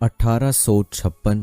1856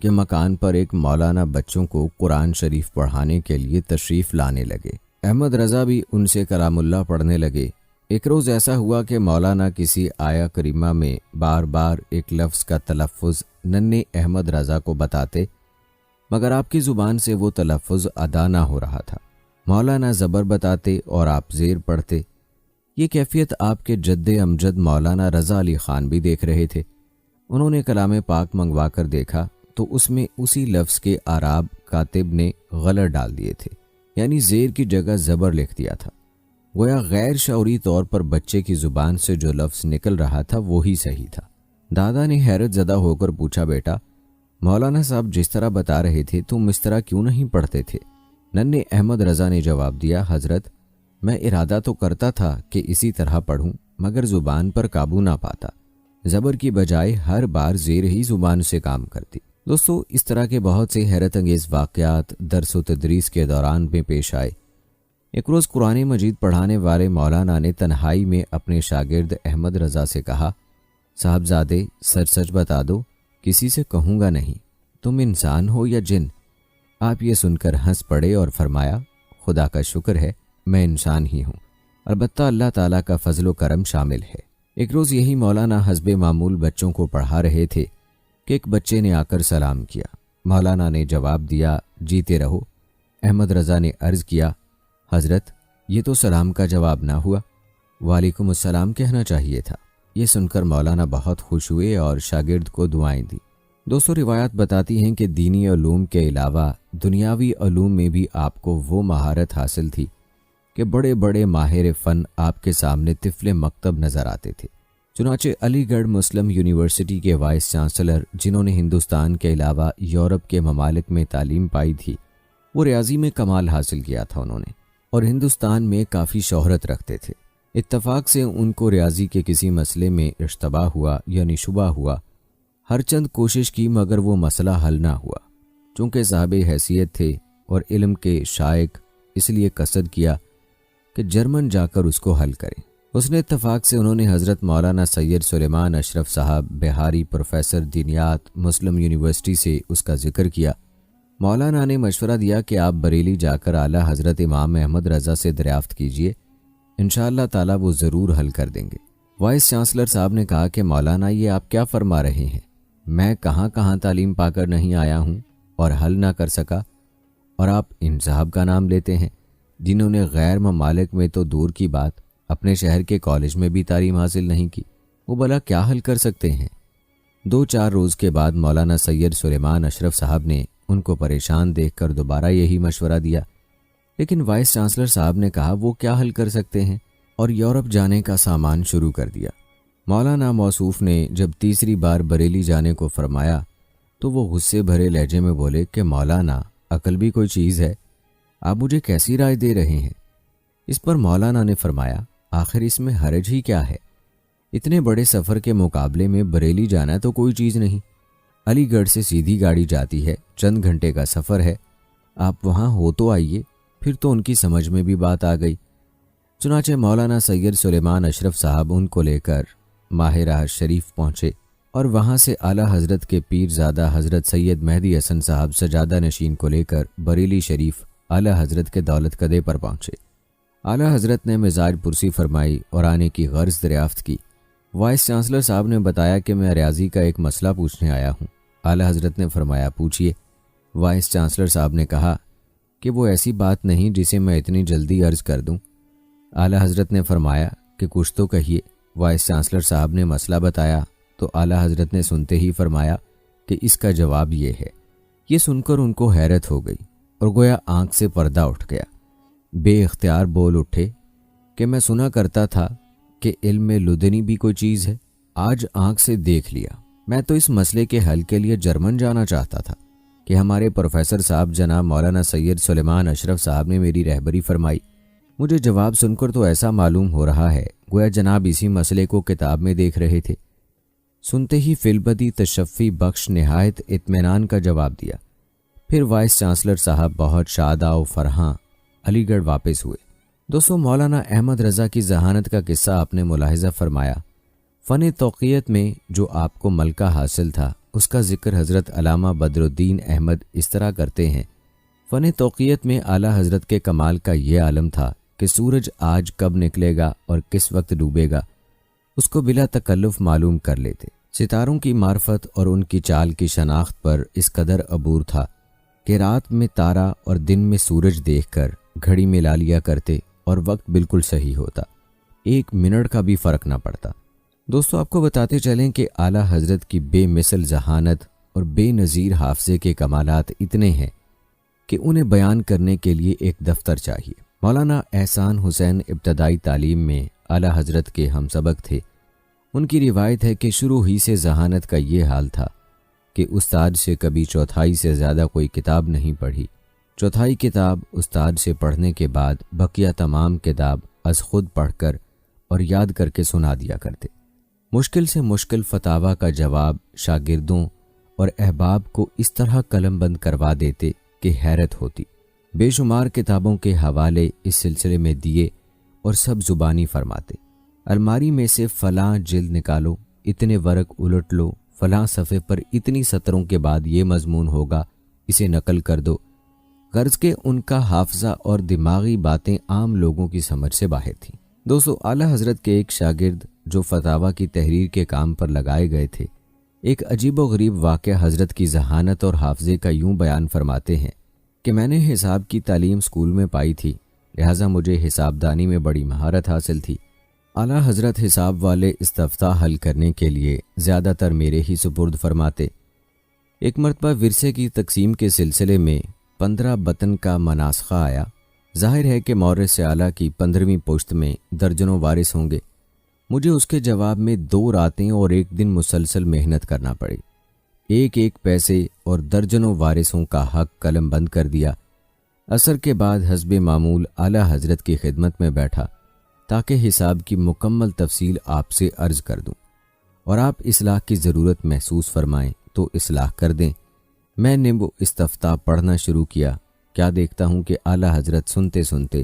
کہ مکان پر ایک مولانا بچوں کو قرآن شریف پڑھانے کے لیے تشریف لانے لگے۔ احمد رضا بھی ان سے کلام اللہ پڑھنے لگے۔ ایک روز ایسا ہوا کہ مولانا کسی آیا کریمہ میں بار بار ایک لفظ کا تلفظ ننھے احمد رضا کو بتاتے، مگر آپ کی زبان سے وہ تلفظ ادا نہ ہو رہا تھا۔ مولانا زبر بتاتے اور آپ زیر پڑھتے۔ یہ کیفیت آپ کے جد امجد مولانا رضا علی خان بھی دیکھ رہے تھے۔ انہوں نے کلام پاک منگوا کر دیکھا تو اس میں اسی لفظ کے اعراب کاتب نے غلط ڈال دیے تھے، یعنی زیر کی جگہ زبر لکھ دیا تھا۔ گویا غیر شعوری طور پر بچے کی زبان سے جو لفظ نکل رہا تھا وہی صحیح تھا۔ دادا نے حیرت زدہ ہو کر پوچھا، بیٹا مولانا صاحب جس طرح بتا رہے تھے تم اس طرح کیوں نہیں پڑھتے تھے؟ ننھے احمد رضا نے جواب دیا، حضرت میں ارادہ تو کرتا تھا کہ اسی طرح پڑھوں، مگر زبان پر قابو نہ پاتا، زبر کی بجائے ہر بار زیر ہی زبان سے کام کرتی۔ دوستو، اس طرح کے بہت سے حیرت انگیز واقعات درس و تدریس کے دوران میں پیش آئے۔ ایک روز قرآن مجید پڑھانے والے مولانا نے تنہائی میں اپنے شاگرد احمد رضا سے کہا، صاحبزادے سچ سچ بتا دو، کسی سے کہوں گا نہیں، تم انسان ہو یا جن؟ آپ یہ سن کر ہنس پڑے اور فرمایا، خدا کا شکر ہے میں انسان ہی ہوں، البتہ اللہ تعالیٰ کا فضل و کرم شامل ہے۔ ایک روز یہی مولانا حسب معمول بچوں کو پڑھا رہے تھے کہ ایک بچے نے آ کر سلام کیا۔ مولانا نے جواب دیا، جیتے رہو۔ احمد رضا نے عرض کیا، حضرت یہ تو سلام کا جواب نہ ہوا، وعلیکم السلام کہنا چاہیے تھا۔ یہ سن کر مولانا بہت خوش ہوئے اور شاگرد کو دعائیں دی۔ دوستو، روایات بتاتی ہیں کہ دینی علوم کے علاوہ دنیاوی علوم میں بھی آپ کو وہ مہارت حاصل تھی کہ بڑے بڑے ماہر فن آپ کے سامنے طفل مکتب نظر آتے تھے۔ چنانچہ علی گڑھ مسلم یونیورسٹی کے وائس چانسلر، جنہوں نے ہندوستان کے علاوہ یورپ کے ممالک میں تعلیم پائی تھی، وہ ریاضی میں کمال حاصل کیا تھا انہوں نے، اور ہندوستان میں کافی شہرت رکھتے تھے۔ اتفاق سے ان کو ریاضی کے کسی مسئلے میں اشتباہ ہوا یعنی شبہ ہوا، ہر چند کوشش کی مگر وہ مسئلہ حل نہ ہوا۔ چونکہ صاحب حیثیت تھے اور علم کے شائق، اس لیے قصد کیا کہ جرمن جا کر اس کو حل کریں۔ اس نے اتفاق سے انہوں نے حضرت مولانا سید سلیمان اشرف صاحب بہاری پروفیسر دینیات مسلم یونیورسٹی سے اس کا ذکر کیا۔ مولانا نے مشورہ دیا کہ آپ بریلی جا کر اعلیٰ حضرت امام احمد رضا سے دریافت کیجئے، انشاءاللہ تعالیٰ وہ ضرور حل کر دیں گے۔ وائس چانسلر صاحب نے کہا کہ مولانا یہ آپ کیا فرما رہے ہیں؟ میں کہاں تعلیم پا کر نہیں آیا ہوں اور حل نہ کر سکا، اور آپ ان صاحب کا نام لیتے ہیں جنہوں نے غیر ممالک میں تو دور کی بات اپنے شہر کے کالج میں بھی تعلیم حاصل نہیں کی، وہ بھلا کیا حل کر سکتے ہیں؟ 2-4 روز کے بعد مولانا سید سلیمان اشرف صاحب نے ان کو پریشان دیکھ کر دوبارہ یہی مشورہ دیا، لیکن وائس چانسلر صاحب نے کہا وہ کیا حل کر سکتے ہیں، اور یورپ جانے کا سامان شروع کر دیا۔ مولانا موصوف نے جب تیسری بار بریلی جانے کو فرمایا تو وہ غصے بھرے لہجے میں بولے کہ مولانا عقل بھی کوئی چیز ہے، آپ مجھے کیسی رائے دے رہے ہیں؟ اس پر مولانا نے فرمایا، آخر اس میں حرج ہی کیا ہے؟ اتنے بڑے سفر کے مقابلے میں بریلی جانا تو کوئی چیز نہیں، علی گڑھ سے سیدھی گاڑی جاتی ہے، چند گھنٹے کا سفر ہے، آپ وہاں ہو تو آئیے۔ پھر تو ان کی سمجھ میں بھی بات آ گئی۔ چنانچہ مولانا سید سلیمان اشرف صاحب ان کو لے کر ماہرہ شریف پہنچے اور وہاں سے اعلیٰ حضرت کے پیر زادہ حضرت سید مہدی حسن صاحب سجادہ نشین کو لے کر بریلی شریف اعلیٰ حضرت کے دولت کدے پر پہنچے۔ اعلیٰ حضرت نے مزاج پرسی فرمائی اور آنے کی غرض دریافت کی۔ وائس چانسلر صاحب نے بتایا کہ میں ریاضی کا ایک مسئلہ پوچھنے آیا ہوں۔ اعلیٰ حضرت نے فرمایا، پوچھیے۔ وائس چانسلر صاحب نے کہا کہ وہ ایسی بات نہیں جسے میں اتنی جلدی عرض کر دوں۔ اعلیٰ حضرت نے فرمایا کہ کچھ تو کہیے۔ وائس چانسلر صاحب نے مسئلہ بتایا تو اعلیٰ حضرت نے سنتے ہی فرمایا کہ اس کا جواب یہ ہے۔ یہ سن کر ان کو حیرت ہو گئی اور گویا آنکھ سے پردہ اٹھ گیا۔ بے اختیار بول اٹھے کہ میں سنا کرتا تھا کہ علم میں لدنی بھی کوئی چیز ہے، آج آنکھ سے دیکھ لیا۔ میں تو اس مسئلے کے حل کے لیے جرمن جانا چاہتا تھا کہ ہمارے پروفیسر صاحب جناب مولانا سید سلیمان اشرف صاحب نے میری رہبری فرمائی۔ مجھے جواب سن کر تو ایسا معلوم ہو رہا ہے گویا جناب اسی مسئلے کو کتاب میں دیکھ رہے تھے۔ سنتے ہی فلبدی تشفی بخش نہایت اطمینان کا جواب دیا۔ پھر وائس چانسلر صاحب بہت شادہ و فرحاں علی گڑھ واپس ہوئے۔ دوستو، مولانا احمد رضا کی ذہانت کا قصہ آپ نے ملاحظہ فرمایا۔ فن توقیت میں جو آپ کو ملکہ حاصل تھا اس کا ذکر حضرت علامہ بدر الدین احمد اس طرح کرتے ہیں: فن توقیت میں اعلیٰ حضرت کے کمال کا یہ عالم تھا کہ سورج آج کب نکلے گا اور کس وقت ڈوبے گا اس کو بلا تکلف معلوم کر لیتے۔ ستاروں کی معرفت اور ان کی چال کی شناخت پر اس قدر عبور تھا کہ رات میں تارا اور دن میں سورج دیکھ کر گھڑی میں لا لیا کرتے اور وقت بالکل صحیح ہوتا، 1 منٹ کا بھی فرق نہ پڑتا۔ دوستو، آپ کو بتاتے چلیں کہ اعلیٰ حضرت کی بے مثل ذہانت اور بے نظیر حافظے کے کمالات اتنے ہیں کہ انہیں بیان کرنے کے لیے ایک دفتر چاہیے۔ مولانا احسان حسین ابتدائی تعلیم میں اعلیٰ حضرت کے ہم سبق تھے۔ ان کی روایت ہے کہ شروع ہی سے ذہانت کا یہ حال تھا کہ استاد سے کبھی چوتھائی سے زیادہ کوئی کتاب نہیں پڑھی۔ چوتھائی کتاب استاد سے پڑھنے کے بعد بقیہ تمام کتاب از خود پڑھ کر اور یاد کر کے سنا دیا کرتے۔ مشکل سے مشکل فتاوی کا جواب شاگردوں اور احباب کو اس طرح قلم بند کروا دیتے کہ حیرت ہوتی۔ بے شمار کتابوں کے حوالے اس سلسلے میں دیے اور سب زبانی فرماتے۔ الماری میں سے فلاں جلد نکالو، اتنے ورق الٹ لو، فلاں صفحے پر اتنی سطروں کے بعد یہ مضمون ہوگا، اسے نقل کر دو۔ غرض کہ ان کا حافظہ اور دماغی باتیں عام لوگوں کی سمجھ سے باہر تھیں۔ دوستو، اعلیٰ حضرت کے ایک شاگرد جو فتاوی کی تحریر کے کام پر لگائے گئے تھے، ایک عجیب و غریب واقعہ حضرت کی ذہانت اور حافظے کا یوں بیان فرماتے ہیں کہ میں نے حساب کی تعلیم اسکول میں پائی تھی، لہٰذا مجھے حساب دانی میں بڑی مہارت حاصل تھی۔ اعلیٰ حضرت حساب والے استفتاء حل کرنے کے لیے زیادہ تر میرے ہی سپرد فرماتے۔ ایک مرتبہ ورثے کی تقسیم کے سلسلے میں 15 بطن کا مناسخہ آیا۔ ظاہر ہے کہ مورث اعلیٰ کی 15ویں پشت میں درجنوں وارث ہوں گے۔ مجھے اس کے جواب میں 2 راتیں اور 1 دن مسلسل محنت کرنا پڑی۔ ایک پیسے اور درجنوں وارثوں کا حق قلم بند کر دیا۔ عصر کے بعد حسب معمول اعلیٰ حضرت کی خدمت میں بیٹھا تاکہ حساب کی مکمل تفصیل آپ سے عرض کر دوں اور آپ اصلاح کی ضرورت محسوس فرمائیں تو اصلاح کر دیں۔ میں نے وہ استفتاء پڑھنا شروع کیا، کیا دیکھتا ہوں کہ اعلیٰ حضرت سنتے سنتے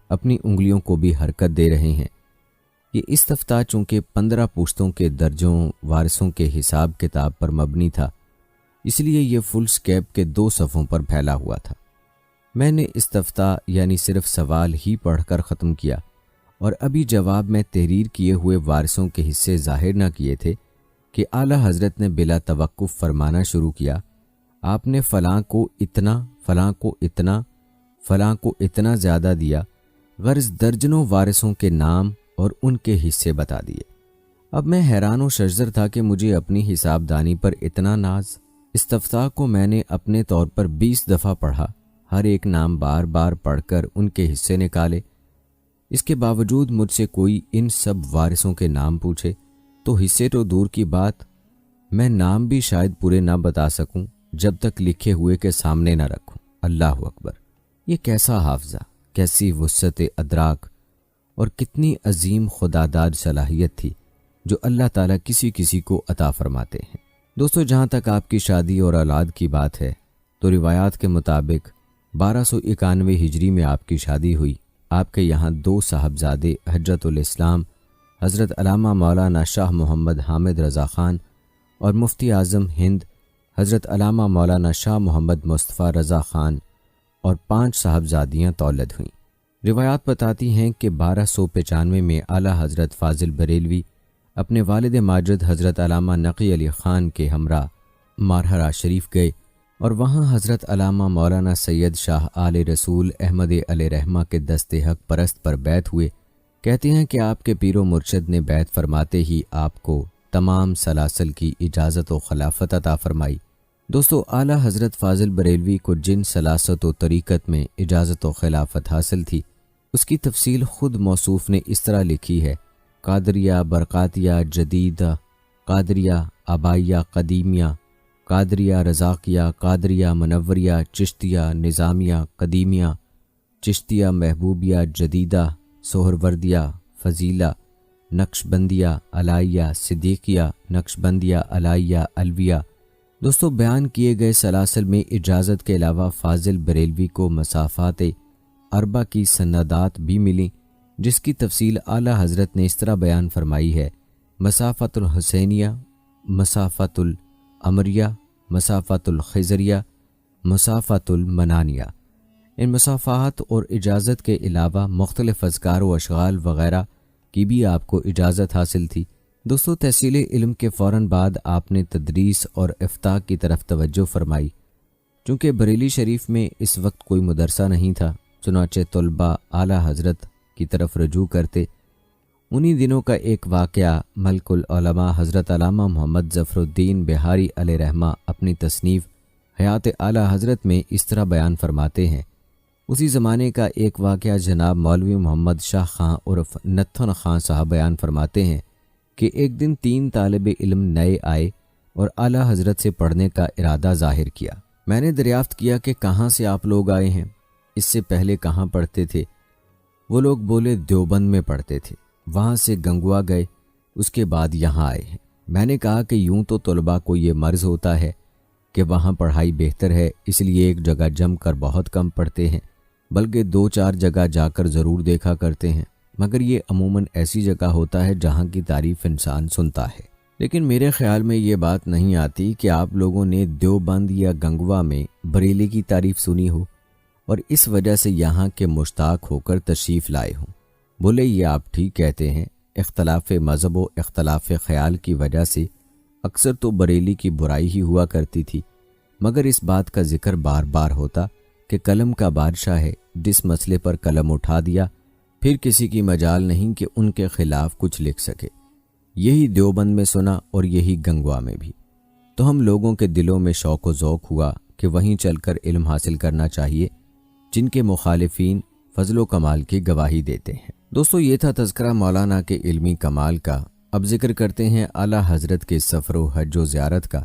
اپنی انگلیوں کو بھی حرکت دے رہے ہیں۔ یہ استفتاء چونکہ 15 پشتوں کے درجوں وارثوں کے حساب کتاب پر مبنی تھا، اس لیے یہ فل سکیپ کے 2 صفحوں پر پھیلا ہوا تھا۔ میں نے استفتاء یعنی صرف سوال ہی پڑھ کر ختم کیا اور ابھی جواب میں تحریر کیے ہوئے وارثوں کے حصے ظاہر نہ کیے تھے کہ اعلیٰ حضرت نے بلا توقف فرمانا شروع کیا، آپ نے فلاں کو اتنا، فلاں کو اتنا، فلاں کو اتنا زیادہ دیا۔ غرض درجنوں وارثوں کے نام اور ان کے حصے بتا دیے۔ اب میں حیران و ششدر تھا کہ مجھے اپنی حساب دانی پر اتنا ناز۔ استفتاء کو میں نے اپنے طور پر 20 دفعہ پڑھا، ہر ایک نام بار بار پڑھ کر ان کے حصے نکالے۔ اس کے باوجود مجھ سے کوئی ان سب وارثوں کے نام پوچھے تو حصے تو دور کی بات، میں نام بھی شاید پورے نہ بتا سکوں جب تک لکھے ہوئے کے سامنے نہ رکھوں۔ اللہ اکبر! یہ کیسا حافظہ، کیسی وسعت ادراک اور کتنی عظیم خداداد صلاحیت تھی جو اللہ تعالیٰ کسی کسی کو عطا فرماتے ہیں۔ دوستو، جہاں تک آپ کی شادی اور اولاد کی بات ہے تو روایات کے مطابق 1291 ہجری میں آپ کی شادی ہوئی۔ آپ کے یہاں 2 صاحبزادے حجت الاسلام حضرت علامہ مولانا شاہ محمد حامد رضا خان اور مفتی اعظم ہند حضرت علامہ مولانا شاہ محمد مصطفیٰ رضا خان اور 5 صاحبزادیاں تولد ہوئیں۔ روایات بتاتی ہیں کہ 1295 میں اعلیٰ حضرت فاضل بریلوی اپنے والد ماجد حضرت علامہ نقی علی خان کے ہمراہ مارہرہ شریف گئے اور وہاں حضرت علامہ مولانا سید شاہ آل رسول احمد علیہ رحمہ کے دست حق پرست پر بیعت ہوئے۔ کہتے ہیں کہ آپ کے پیر و مرشد نے بیعت فرماتے ہی آپ کو تمام سلاسل کی اجازت و خلافت عطا فرمائی۔ دوستو، اعلیٰ حضرت فاضل بریلوی کو جن سلاست و طریقت میں اجازت و خلافت حاصل تھی اس کی تفصیل خود موصوف نے اس طرح لکھی ہے: قادریہ برقاتیہ جدیدہ، قادریہ آبائیہ قدیمیہ، قادریہ رضاقیہ، قادریہ منوریہ، چشتیہ نظامیہ قدیمیہ، چشتیہ محبوبیہ جدیدہ، سہروردیہ فضیلہ، نقشبندیہ علائیہ صدیقیہ، نقشبندیہ علائیہ الویہ۔ دوستو، بیان کیے گئے سلاسل میں اجازت کے علاوہ فاضل بریلوی کو مسافات اربع کی سندات بھی ملیں، جس کی تفصیل اعلیٰ حضرت نے اس طرح بیان فرمائی ہے: مسافت الحسینیہ، مسافت امریہ، مسافت الخزریہ، مسافت المنانیہ۔ ان مسافات اور اجازت کے علاوہ مختلف اذکار و اشغال وغیرہ کی بھی آپ کو اجازت حاصل تھی۔ دوستو، تحصیل علم کے فوراً بعد آپ نے تدریس اور افتاء کی طرف توجہ فرمائی۔ چونکہ بریلی شریف میں اس وقت کوئی مدرسہ نہیں تھا، چنانچہ طلباء اعلیٰ حضرت کی طرف رجوع کرتے۔ انہی دنوں کا ایک واقعہ ملک العلماء حضرت علامہ محمد ظفر الدین بہاری علیہ رحمہ اپنی تصنیف حیات اعلیٰ حضرت میں اس طرح بیان فرماتے ہیں۔ اسی زمانے کا ایک واقعہ جناب مولوی محمد شاہ خان عرف نتھن خان صاحب بیان فرماتے ہیں کہ ایک دن 3 طالب علم نئے آئے اور اعلیٰ حضرت سے پڑھنے کا ارادہ ظاہر کیا۔ میں نے دریافت کیا کہ کہاں سے آپ لوگ آئے ہیں، اس سے پہلے کہاں پڑھتے تھے؟ وہ لوگ بولے دیوبند میں پڑھتے تھے، وہاں سے گنگوا گئے، اس کے بعد یہاں آئے ہیں۔ میں نے کہا کہ یوں تو طلباء کو یہ مرض ہوتا ہے کہ وہاں پڑھائی بہتر ہے، اس لیے ایک جگہ جم کر بہت کم پڑھتے ہیں، بلکہ 2-4 جگہ جا کر ضرور دیکھا کرتے ہیں، مگر یہ عموماً ایسی جگہ ہوتا ہے جہاں کی تعریف انسان سنتا ہے۔ لیکن میرے خیال میں یہ بات نہیں آتی کہ آپ لوگوں نے دیوبند یا گنگوا میں بریلی کی تعریف سنی ہو اور اس وجہ سے یہاں کے مشتاق ہو کر تشریف لائے ہوں۔ بولے یہ آپ ٹھیک کہتے ہیں، اختلاف مذہب و اختلاف خیال کی وجہ سے اکثر تو بریلی کی برائی ہی ہوا کرتی تھی، مگر اس بات کا ذکر بار بار ہوتا کہ قلم کا بادشاہ ہے، جس مسئلے پر قلم اٹھا دیا پھر کسی کی مجال نہیں کہ ان کے خلاف کچھ لکھ سکے۔ یہی دیوبند میں سنا اور یہی گنگوا میں بھی، تو ہم لوگوں کے دلوں میں شوق و ذوق ہوا کہ وہیں چل کر علم حاصل کرنا چاہیے، جن کے مخالفین فضل و کمال کی گواہی دیتے ہیں۔ دوستو، یہ تھا تذکرہ مولانا کے علمی کمال کا۔ اب ذکر کرتے ہیں اعلیٰ حضرت کے سفر و حج و زیارت کا۔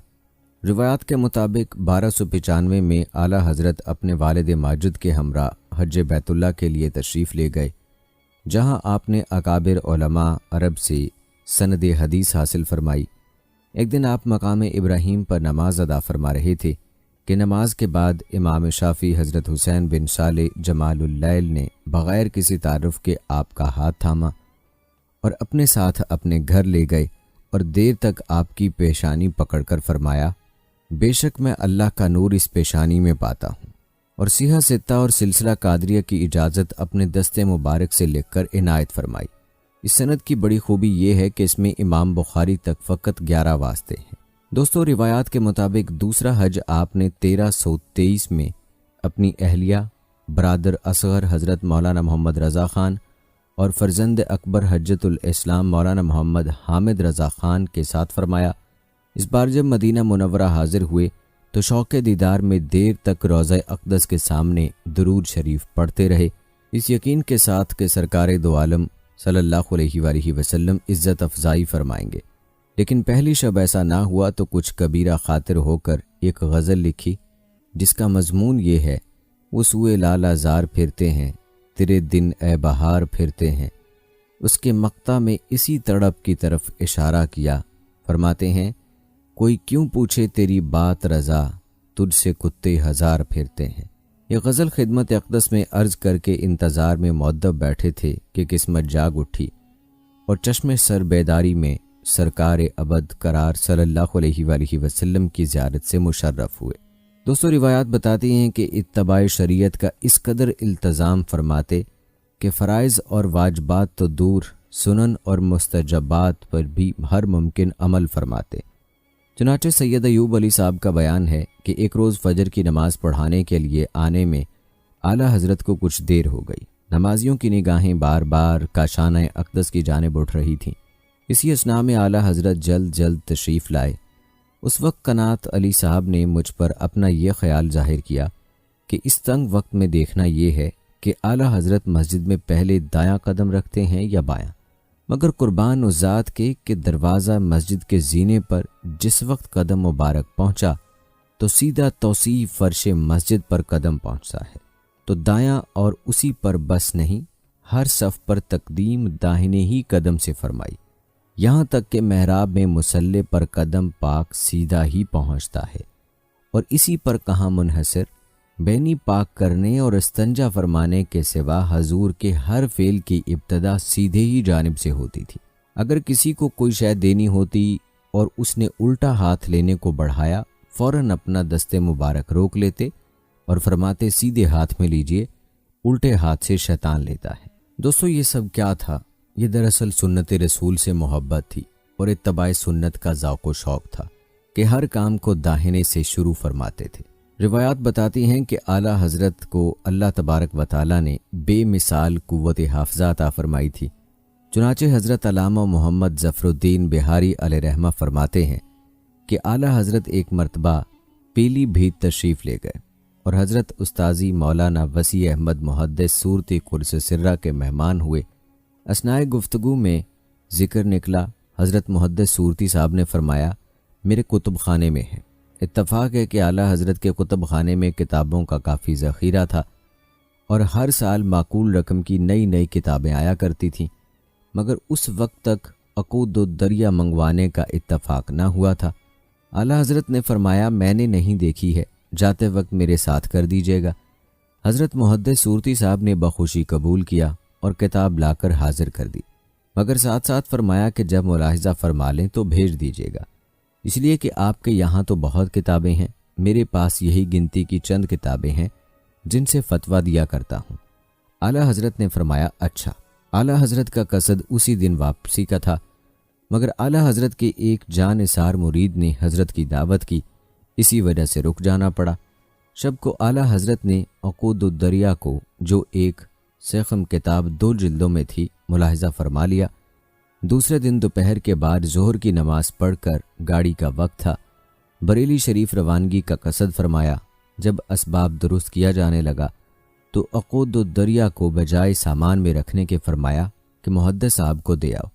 روایات کے مطابق 1295 میں اعلیٰ حضرت اپنے والد ماجد کے ہمراہ حج بیت اللہ کے لیے تشریف لے گئے، جہاں آپ نے اکابر علماء عرب سے سند حدیث حاصل فرمائی۔ ایک دن آپ مقام ابراہیم پر نماز ادا فرما رہے تھے کہ نماز کے بعد امام شافعی حضرت حسین بن صالح جمال اللیل نے بغیر کسی تعارف کے آپ کا ہاتھ تھاما اور اپنے ساتھ اپنے گھر لے گئے اور دیر تک آپ کی پیشانی پکڑ کر فرمایا، بے شک میں اللہ کا نور اس پیشانی میں پاتا ہوں، اور سیحہ ستہ اور سلسلہ قادریہ کی اجازت اپنے دست مبارک سے لکھ کر عنایت فرمائی۔ اس سند کی بڑی خوبی یہ ہے کہ اس میں امام بخاری تک فقط 11 واسطے ہیں۔ دوستو، روایات کے مطابق دوسرا حج آپ نے 1323 میں اپنی اہلیہ، برادر اصغر حضرت مولانا محمد رضا خان اور فرزند اکبر حجت الاسلام مولانا محمد حامد رضا خان کے ساتھ فرمایا۔ اس بار جب مدینہ منورہ حاضر ہوئے تو شوق دیدار میں دیر تک روضہ اقدس کے سامنے درود شریف پڑھتے رہے، اس یقین کے ساتھ کہ سرکار دو عالم صلی اللہ علیہ وآلہ وسلم عزت افزائی فرمائیں گے۔ لیکن پہلی شب ایسا نہ ہوا تو کچھ کبیرہ خاطر ہو کر ایک غزل لکھی، جس کا مضمون یہ ہے، وہ سوئے لالا زار پھرتے ہیں، تیرے دن اے بہار پھرتے ہیں۔ اس کے مقطع میں اسی تڑپ کی طرف اشارہ کیا، فرماتے ہیں، کوئی کیوں پوچھے تیری بات رضا، تجھ سے کتے ہزار پھرتے ہیں۔ یہ غزل خدمت اقدس میں عرض کر کے انتظار میں مؤدب بیٹھے تھے کہ قسمت جاگ اٹھی اور چشم سر بیداری میں سرکار ابد قرار صلی اللہ علیہ وآلہ وسلم کی زیارت سے مشرف ہوئے۔ دوستو، روایات بتاتی ہیں کہ اتباع شریعت کا اس قدر التزام فرماتے کہ فرائض اور واجبات تو دور، سنن اور مستجبات پر بھی ہر ممکن عمل فرماتے۔ چنانچہ سید ایوب علی صاحب کا بیان ہے کہ ایک روز فجر کی نماز پڑھانے کے لیے آنے میں اعلیٰ حضرت کو کچھ دیر ہو گئی۔ نمازیوں کی نگاہیں بار بار کاشانہ اقدس کی جانب اٹھ رہی تھیں۔ اسی اثناء میں اعلیٰ حضرت جلد جلد تشریف لائے۔ اس وقت قنات علی صاحب نے مجھ پر اپنا یہ خیال ظاہر کیا کہ اس تنگ وقت میں دیکھنا یہ ہے کہ اعلیٰ حضرت مسجد میں پہلے دایاں قدم رکھتے ہیں یا بایاں، مگر قربان اس ذات کے کہ دروازہ مسجد کے زینے پر جس وقت قدم مبارک پہنچا تو سیدھا توسیع فرش مسجد پر قدم پہنچتا ہے، تو دایاں اور اسی پر بس نہیں، ہر صف پر تقدیم داہنے ہی قدم سے فرمائی، یہاں تک کہ محراب میں مصلی پر قدم پاک سیدھا ہی پہنچتا ہے، اور اسی پر کہاں منحصر، بینی پاک کرنے اور استنجا فرمانے کے سوا حضور کے ہر فعل کی ابتدا سیدھے ہی جانب سے ہوتی تھی۔ اگر کسی کو کوئی شے دینی ہوتی اور اس نے الٹا ہاتھ لینے کو بڑھایا فوراً اپنا دستے مبارک روک لیتے اور فرماتے سیدھے ہاتھ میں لیجئے، الٹے ہاتھ سے شیطان لیتا ہے۔ دوستو یہ سب کیا تھا؟ یہ دراصل سنت رسول سے محبت تھی اور اتباع سنت کا ذوق و شوق تھا کہ ہر کام کو داہنے سے شروع فرماتے تھے۔ روایات بتاتی ہیں کہ اعلیٰ حضرت کو اللہ تبارک و تعالیٰ نے بے مثال قوت حافظہ عطا فرمائی تھی۔ چنانچہ حضرت علامہ محمد ظفر الدین بہاری علیہ رحمہ فرماتے ہیں کہ اعلیٰ حضرت ایک مرتبہ پیلی بھیت تشریف لے گئے اور حضرت استاذی مولانا وسیع احمد محدث صورت قرص سرہ کے مہمان ہوئے۔ اثناء گفتگو میں ذکر نکلا، حضرت محدث صورتی صاحب نے فرمایا میرے کتب خانے میں ہے۔ اتفاق ہے کہ اعلیٰ حضرت کے کتب خانے میں کتابوں کا کافی ذخیرہ تھا اور ہر سال معقول رقم کی نئی نئی کتابیں آیا کرتی تھیں، مگر اس وقت تک عقود الدریہ منگوانے کا اتفاق نہ ہوا تھا۔ اعلیٰ حضرت نے فرمایا میں نے نہیں دیکھی ہے، جاتے وقت میرے ساتھ کر دیجیے گا۔ حضرت محدث صورتی صاحب نے بخوشی قبول کیا اور کتاب لا کر حاضر کر دی، مگر ساتھ ساتھ فرمایا کہ جب ملاحظہ فرما لیں تو بھیج دیجیے گا، اس لیے کہ آپ کے یہاں تو بہت کتابیں ہیں، میرے پاس یہی گنتی کی چند کتابیں ہیں جن سے فتویٰ دیا کرتا ہوں۔ اعلیٰ حضرت نے فرمایا اچھا۔ اعلیٰ حضرت کا قصد اسی دن واپسی کا تھا، مگر اعلیٰ حضرت کے ایک جان نثار مرید نے حضرت کی دعوت کی، اسی وجہ سے رک جانا پڑا۔ شب کو اعلیٰ حضرت نے عقود الدریہ کو، جو ایک سیخم کتاب 2 جلدوں میں تھی، ملاحظہ فرما لیا۔ دوسرے دن دوپہر کے بعد ظہر کی نماز پڑھ کر گاڑی کا وقت تھا، بریلی شریف روانگی کا قصد فرمایا۔ جب اسباب درست کیا جانے لگا تو عقود الدریہ کو بجائے سامان میں رکھنے کے فرمایا کہ محدث صاحب کو دے آؤ۔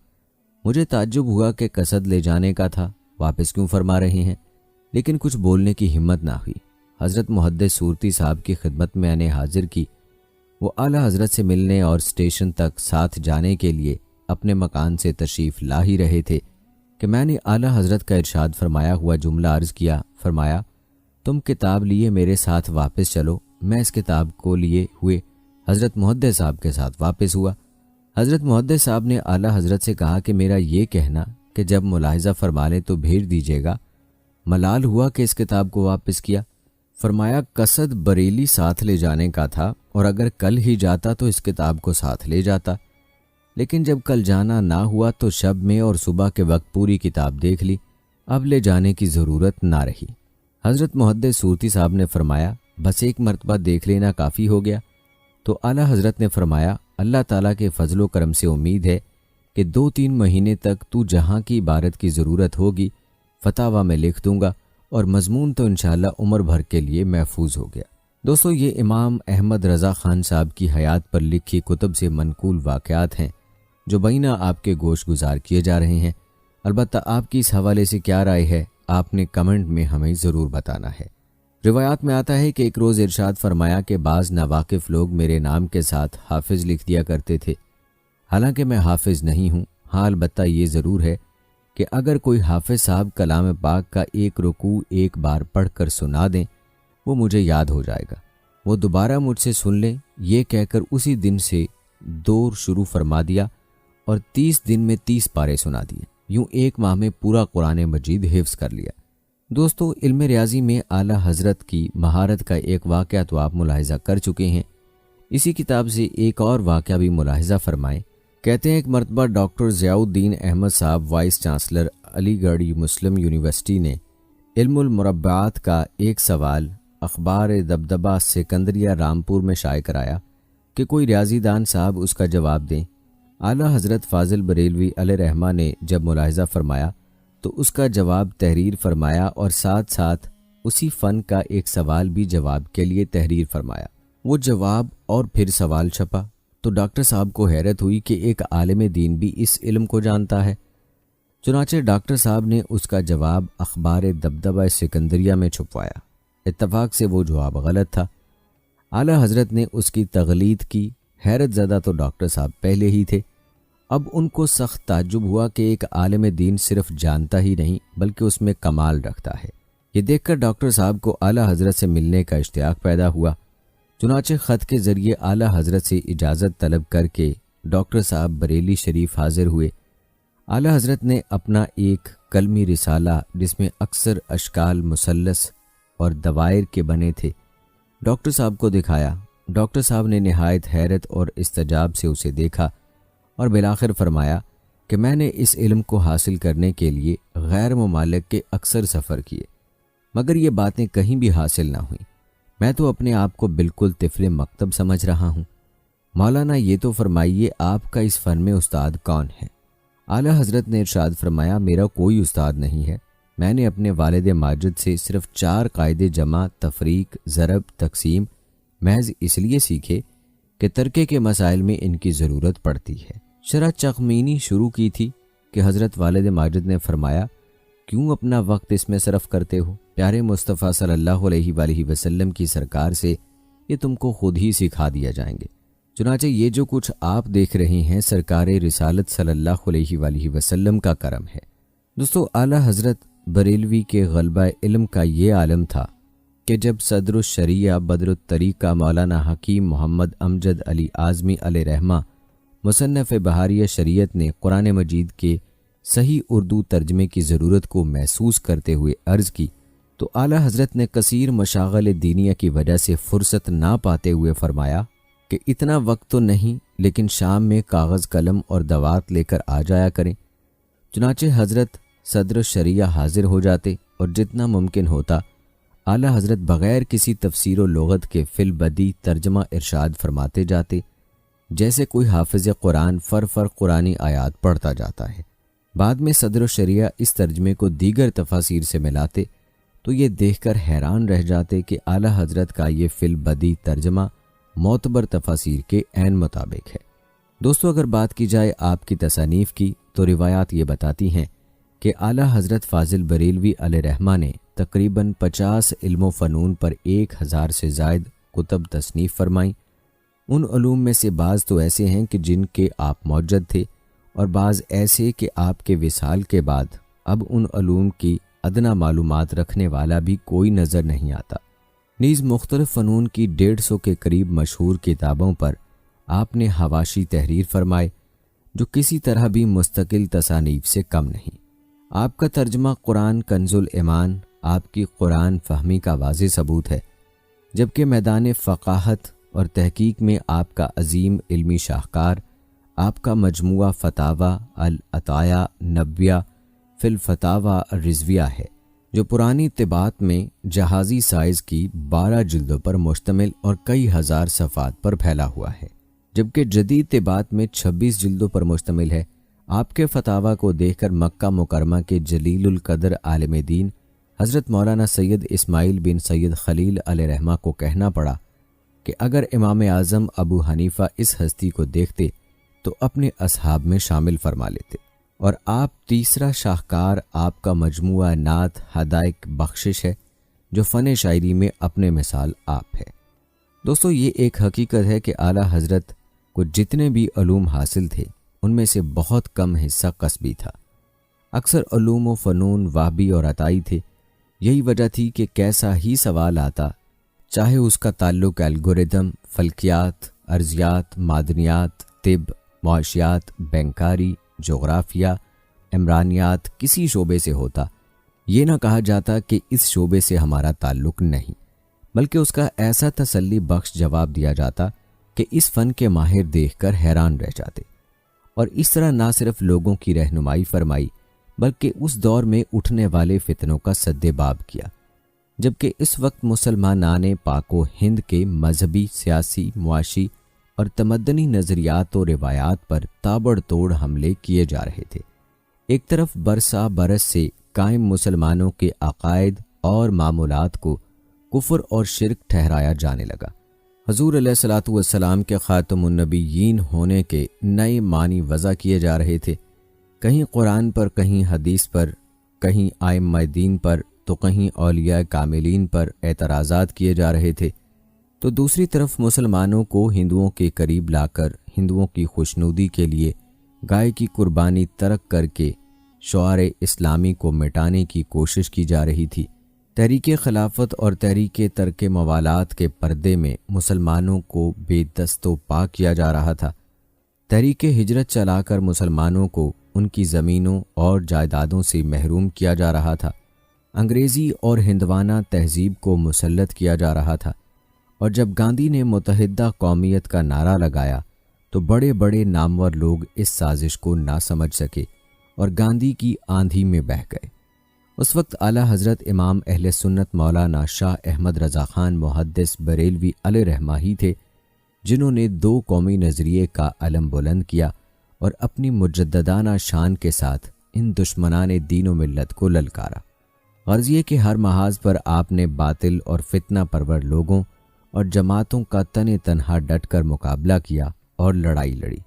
مجھے تعجب ہوا کہ قصد لے جانے کا تھا، واپس کیوں فرما رہے ہیں، لیکن کچھ بولنے کی ہمت نہ ہوئی۔ حضرت محدث صورتی صاحب کی خدمت میں نے حاضر کی۔ وہ اعلیٰ حضرت سے ملنے اور اسٹیشن تک ساتھ جانے کے لیے اپنے مکان سے تشریف لا ہی رہے تھے کہ میں نے اعلیٰ حضرت کا ارشاد فرمایا ہوا جملہ عرض کیا۔ فرمایا تم کتاب لیے میرے ساتھ واپس چلو۔ میں اس کتاب کو لیے ہوئے حضرت محدث صاحب کے ساتھ واپس ہوا۔ حضرت محدث صاحب نے اعلیٰ حضرت سے کہا کہ میرا یہ کہنا کہ جب ملاحظہ فرما لے تو بھیج دیجیے گا، ملال ہوا کہ اس کتاب کو واپس کیا۔ فرمایا قصد بریلی ساتھ لے جانے کا تھا اور اگر کل ہی جاتا تو اس کتاب کو ساتھ لے جاتا، لیکن جب کل جانا نہ ہوا تو شب میں اور صبح کے وقت پوری کتاب دیکھ لی، اب لے جانے کی ضرورت نہ رہی۔ حضرت محدث صورتی صاحب نے فرمایا بس ایک مرتبہ دیکھ لینا کافی ہو گیا۔ تو اعلیٰ حضرت نے فرمایا اللہ تعالیٰ کے فضل و کرم سے امید ہے کہ 2-3 مہینے تک تو جہاں کی عبارت کی ضرورت ہوگی فتاویٰ میں لکھ دوں گا، اور مضمون تو انشاءاللہ عمر بھر کے لیے محفوظ ہو گیا۔ دوستو یہ امام احمد رضا خان صاحب کی حیات پر لکھی کتب سے منقول واقعات ہیں جو بینہ آپ کے گوش گزار کیے جا رہے ہیں۔ البتہ آپ کی اس حوالے سے کیا رائے ہے آپ نے کمنٹ میں ہمیں ضرور بتانا ہے۔ روایات میں آتا ہے کہ ایک روز ارشاد فرمایا کہ بعض ناواقف لوگ میرے نام کے ساتھ حافظ لکھ دیا کرتے تھے، حالانکہ میں حافظ نہیں ہوں۔ ہاں البتہ یہ ضرور ہے کہ اگر کوئی حافظ صاحب کلام پاک کا ایک رکوع ایک بار پڑھ کر سنا دیں وہ مجھے یاد ہو جائے گا، وہ دوبارہ مجھ سے سن لیں۔ یہ کہہ کر اسی دن سے دور شروع فرما دیا اور 30 دن میں 30 پارے سنا دیے، یوں 1 ماہ میں پورا قرآن مجید حفظ کر لیا۔ دوستو علم ریاضی میں اعلیٰ حضرت کی مہارت کا ایک واقعہ تو آپ ملاحظہ کر چکے ہیں، اسی کتاب سے ایک اور واقعہ بھی ملاحظہ فرمائیں۔ کہتے ہیں ایک مرتبہ ڈاکٹر ضیاء الدین احمد صاحب وائس چانسلر علی گڑھ مسلم یونیورسٹی نے علم المربعات کا ایک سوال اخبار دبدبہ سکندریہ رامپور میں شائع کرایا کہ کوئی ریاضی دان صاحب اس کا جواب دیں۔ اعلیٰ حضرت فاضل بریلوی علیہ رحمہ نے جب ملاحظہ فرمایا تو اس کا جواب تحریر فرمایا اور ساتھ ساتھ اسی فن کا ایک سوال بھی جواب کے لیے تحریر فرمایا۔ وہ جواب اور پھر سوال چھپا تو ڈاکٹر صاحب کو حیرت ہوئی کہ ایک عالم دین بھی اس علم کو جانتا ہے۔ چنانچہ ڈاکٹر صاحب نے اس کا جواب اخبار دبدبہ سکندریہ میں چھپوایا۔ اتفاق سے وہ جواب غلط تھا۔ اعلیٰ حضرت نے اس کی تغلید کی۔ حیرت زدہ تو ڈاکٹر صاحب پہلے ہی تھے، اب ان کو سخت تعجب ہوا کہ ایک عالم دین صرف جانتا ہی نہیں بلکہ اس میں کمال رکھتا ہے۔ یہ دیکھ کر ڈاکٹر صاحب کو اعلیٰ حضرت سے ملنے کا اشتیاق پیدا ہوا۔ چنانچہ خط کے ذریعے اعلیٰ حضرت سے اجازت طلب کر کے ڈاکٹر صاحب بریلی شریف حاضر ہوئے۔ اعلیٰ حضرت نے اپنا ایک کلمی رسالہ جس میں اکثر اشکال مثلث اور دوائر کے بنے تھے ڈاکٹر صاحب کو دکھایا۔ ڈاکٹر صاحب نے نہایت حیرت اور استعجاب سے اسے دیکھا اور بالآخر فرمایا کہ میں نے اس علم کو حاصل کرنے کے لیے غیر ممالک کے اکثر سفر کیے، مگر یہ باتیں کہیں بھی حاصل نہ ہوئیں۔ میں تو اپنے آپ کو بالکل طفل مکتب سمجھ رہا ہوں۔ مولانا یہ تو فرمائیے آپ کا اس فن میں استاد کون ہے؟ اعلیٰ حضرت نے ارشاد فرمایا میرا کوئی استاد نہیں ہے، میں نے اپنے والد ماجد سے صرف 4 قاعدے جمع، تفریق، ضرب، تقسیم محض اس لیے سیکھے کہ ترکے کے مسائل میں ان کی ضرورت پڑتی ہے۔ شرح چغمینی شروع کی تھی کہ حضرت والد ماجد نے فرمایا کیوں اپنا وقت اس میں صرف کرتے ہو؟ پیارے مصطفیٰ صلی اللہ علیہ وآلہ وسلم کی سرکار سے یہ تم کو خود ہی سکھا دیا جائیں گے۔ چنانچہ یہ جو کچھ آپ دیکھ رہے ہیں سرکار رسالت صلی اللہ علیہ وآلہ وسلم کا کرم ہے۔ دوستو، اعلیٰ حضرت بریلوی کے غلبہ علم کا یہ عالم تھا کہ جب صدر الشریعہ بدر الطریقہ مولانا حکیم محمد امجد علی اعظمی علیہ رحمہ مصنف بہاریہ شریعت نے قرآن مجید کے صحیح اردو ترجمے کی ضرورت کو محسوس کرتے ہوئے عرض کی تو اعلیٰ حضرت نے کثیر مشاغل دینیہ کی وجہ سے فرصت نہ پاتے ہوئے فرمایا کہ اتنا وقت تو نہیں، لیکن شام میں کاغذ قلم اور دوات لے کر آ جایا کریں۔ چنانچہ حضرت صدر الشریعہ حاضر ہو جاتے اور جتنا ممکن ہوتا اعلیٰ حضرت بغیر کسی تفسیر و لغت کے فی البدی ترجمہ ارشاد فرماتے جاتے، جیسے کوئی حافظ قرآن فر قرآنی آیات پڑھتا جاتا ہے۔ بعد میں صدر الشریعہ اس ترجمے کو دیگر تفاسیر سے ملاتے تو یہ دیکھ کر حیران رہ جاتے کہ اعلیٰ حضرت کا یہ فی البدی ترجمہ معتبر تفاسیر کے عین مطابق ہے۔ دوستو، اگر بات کی جائے آپ کی تصانیف کی تو روایات یہ بتاتی ہیں کہ اعلیٰ حضرت فاضل بریلوی علیہ رحمہ نے تقریباً 50 علم و فنون پر 1000 سے زائد کتب تصنیف فرمائیں۔ ان علوم میں سے بعض تو ایسے ہیں کہ جن کے آپ موجد تھے اور بعض ایسے کہ آپ کے وصال کے بعد اب ان علوم کی ادنا معلومات رکھنے والا بھی کوئی نظر نہیں آتا۔ نیز مختلف فنون کی 150 کے قریب مشہور کتابوں پر آپ نے حواشی تحریر فرمائے جو کسی طرح بھی مستقل تصانیف سے کم نہیں۔ آپ کا ترجمہ قرآن کنز الایمان آپ کی قرآن فہمی کا واضح ثبوت ہے، جبکہ میدان فقاہت اور تحقیق میں آپ کا عظیم علمی شاہکار آپ کا مجموعہ فتاوی العطایا نبویہ فی الفتاوی الرضویہ ہے، جو پرانی طباعت میں جہازی سائز کی 12 جلدوں پر مشتمل اور کئی ہزار صفحات پر پھیلا ہوا ہے، جبکہ جدید طباعت میں 26 جلدوں پر مشتمل ہے۔ آپ کے فتاوی کو دیکھ کر مکہ مکرمہ کے جلیل القدر عالم دین حضرت مولانا سید اسماعیل بن سید خلیل علیہ رحمہ کو کہنا پڑا کہ اگر امام اعظم ابو حنیفہ اس ہستی کو دیکھتے تو اپنے اصحاب میں شامل فرما لیتے، اور آپ تیسرا شاہکار آپ کا مجموعہ نعت حدائق بخشش ہے جو فن شاعری میں اپنے مثال آپ ہے۔ دوستو، یہ ایک حقیقت ہے کہ اعلیٰ حضرت کو جتنے بھی علوم حاصل تھے ان میں سے بہت کم حصہ قصبی تھا۔ اکثر علوم و فنون وہبی اور عطائی تھے۔ یہی وجہ تھی کہ کیسا ہی سوال آتا، چاہے اس کا تعلق الگوریدم، فلکیات، ارضیات، معدنیات، طب، معاشیات، بینکاری، جغرافیہ، عمرانیات، کسی شعبے سے ہوتا، یہ نہ کہا جاتا کہ اس شعبے سے ہمارا تعلق نہیں، بلکہ اس کا ایسا تسلی بخش جواب دیا جاتا کہ اس فن کے ماہر دیکھ کر حیران رہ جاتے، اور اس طرح نہ صرف لوگوں کی رہنمائی فرمائی بلکہ اس دور میں اٹھنے والے فتنوں کا سد باب کیا، جبکہ اس وقت مسلمانان پاک و ہند کے مذہبی، سیاسی، معاشی اور تمدنی نظریات و روایات پر تابڑ توڑ حملے کیے جا رہے تھے۔ ایک طرف برسا برس سے قائم مسلمانوں کے عقائد اور معمولات کو کفر اور شرک ٹھہرایا جانے لگا۔ حضور علیہ الصلوۃ والسلام کے خاتم النبیین ہونے کے نئے معنی وضع کیے جا رہے تھے، کہیں قرآن پر، کہیں حدیث پر، کہیں ائمہ دین پر تو کہیں اولیاء کاملین پر اعتراضات کیے جا رہے تھے، تو دوسری طرف مسلمانوں کو ہندوؤں کے قریب لا کر ہندوؤں کی خوشنودی کے لیے گائے کی قربانی ترک کر کے شعار اسلامی کو مٹانے کی کوشش کی جا رہی تھی۔ تحریک خلافت اور تحریک ترک موالات کے پردے میں مسلمانوں کو بے دست و پا کیا جا رہا تھا۔ تحریک ہجرت چلا کر مسلمانوں کو ان کی زمینوں اور جائیدادوں سے محروم کیا جا رہا تھا، انگریزی اور ہندوانہ تہذیب کو مسلط کیا جا رہا تھا، اور جب گاندھی نے متحدہ قومیت کا نعرہ لگایا تو بڑے بڑے نامور لوگ اس سازش کو نہ سمجھ سکے اور گاندھی کی آندھی میں بہہ گئے۔ اس وقت اعلیٰ حضرت امام اہل سنت مولانا شاہ احمد رضا خان محدث بریلوی علیہ رحمہ ہی تھے، جنہوں نے دو قومی نظریے کا علم بلند کیا اور اپنی مجددانہ شان کے ساتھ ان دشمنان دین و ملت کو للکارا۔ غرض یہ کہ ہر محاذ پر آپ نے باطل اور فتنہ پرور لوگوں اور جماعتوں کا تن تنہا ڈٹ کر مقابلہ کیا اور لڑائی لڑی۔